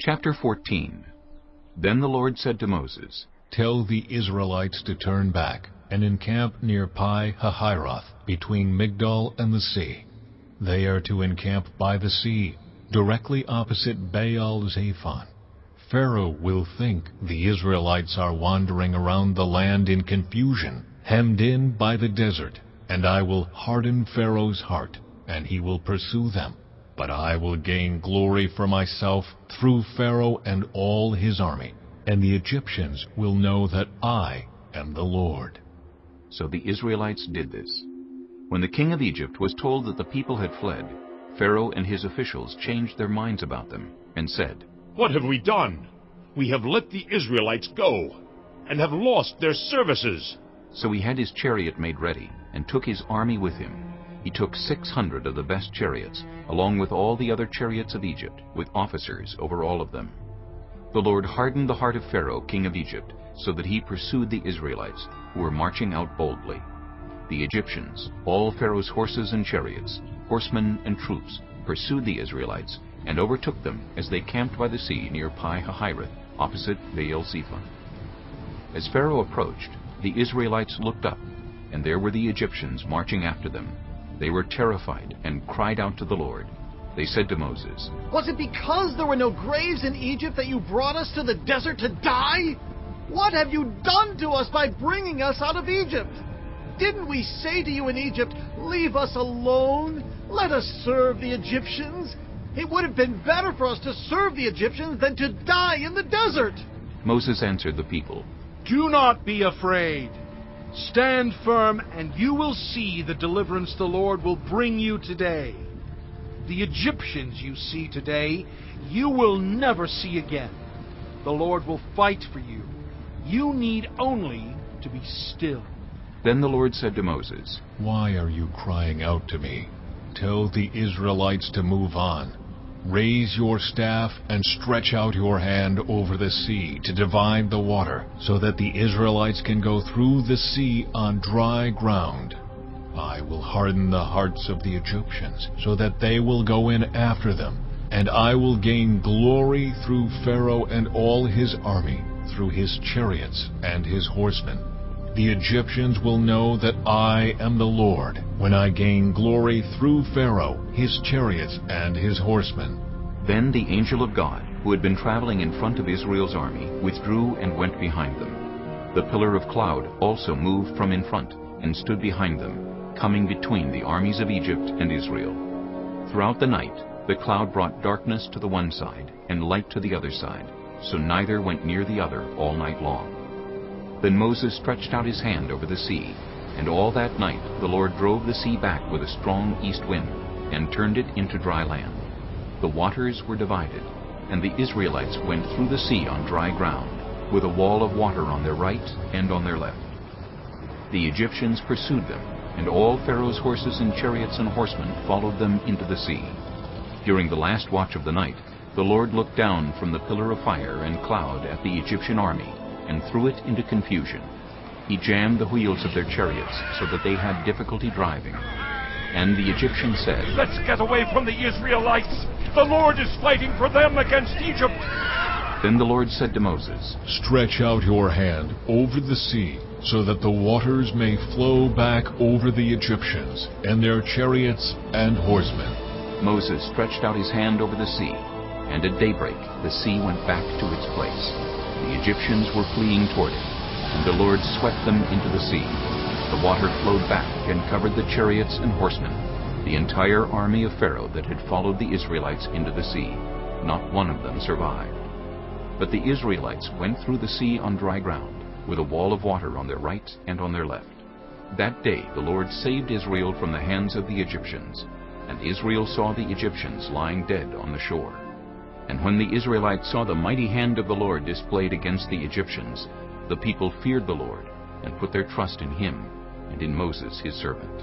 Chapter 14. Then the Lord said to Moses, Tell the Israelites to turn back and encamp near Pi-hahiroth, between Migdol and the sea. They are to encamp by the sea, directly opposite Baal-Zephon. Pharaoh will think the Israelites are wandering around the land in confusion, hemmed in by the desert, and I will harden Pharaoh's heart, and he will pursue them. But I will gain glory for myself through Pharaoh and all his army, and the Egyptians will know that I am the Lord. So the Israelites did this. When the king of Egypt was told that the people had fled, Pharaoh and his officials changed their minds about them, and said, What have we done? We have let the Israelites go, and have lost their services. So he had his chariot made ready, and took his army with him. He took 600 of the best chariots, along with all the other chariots of Egypt, with officers over all of them. The Lord hardened the heart of Pharaoh, king of Egypt, so that he pursued the Israelites, who were marching out boldly. The Egyptians, all Pharaoh's horses and chariots, horsemen and troops, pursued the Israelites, and overtook them as they camped by the sea near Pi-hahiroth, opposite Baal-Zephon. As Pharaoh approached, the Israelites looked up, and there were the Egyptians marching after them. They were terrified and cried out to the Lord. They said to Moses, Was it because there were no graves in Egypt that you brought us to the desert to die? What have you done to us by bringing us out of Egypt? Didn't we say to you in Egypt, Leave us alone, let us serve the Egyptians? It would have been better for us to serve the Egyptians than to die in the desert. Moses answered the people, Do not be afraid. Stand firm, and you will see the deliverance the Lord will bring you today. The Egyptians you see today, you will never see again. The Lord will fight for you. You need only to be still. Then the Lord said to Moses, Why are you crying out to me? Tell the Israelites to move on. Raise your staff and stretch out your hand over the sea to divide the water, so that the Israelites can go through the sea on dry ground. I will harden the hearts of the Egyptians, so that they will go in after them, and I will gain glory through Pharaoh and all his army, through his chariots and his horsemen. The Egyptians will know that I am the Lord, when I gain glory through Pharaoh, his chariots, and his horsemen. Then the angel of God, who had been traveling in front of Israel's army, withdrew and went behind them. The pillar of cloud also moved from in front, and stood behind them, coming between the armies of Egypt and Israel. Throughout the night, the cloud brought darkness to the one side, and light to the other side, so neither went near the other all night long. Then Moses stretched out his hand over the sea, and all that night the Lord drove the sea back with a strong east wind, and turned it into dry land. The waters were divided, and the Israelites went through the sea on dry ground, with a wall of water on their right and on their left. The Egyptians pursued them, and all Pharaoh's horses and chariots and horsemen followed them into the sea. During the last watch of the night, the Lord looked down from the pillar of fire and cloud at the Egyptian army, and threw it into confusion. He jammed the wheels of their chariots, so that they had difficulty driving. And the Egyptians said, Let's get away from the Israelites. The Lord is fighting for them against Egypt. Then the Lord said to Moses, Stretch out your hand over the sea, so that the waters may flow back over the Egyptians, and their chariots and horsemen. Moses stretched out his hand over the sea, and at daybreak the sea went back to its place. The Egyptians were fleeing toward it, and the Lord swept them into the sea. The water flowed back and covered the chariots and horsemen, the entire army of Pharaoh that had followed the Israelites into the sea. Not one of them survived. But the Israelites went through the sea on dry ground, with a wall of water on their right and on their left. That day the Lord saved Israel from the hands of the Egyptians, and Israel saw the Egyptians lying dead on the shore. And when the Israelites saw the mighty hand of the Lord displayed against the Egyptians, the people feared the Lord, and put their trust in him and in Moses his servant.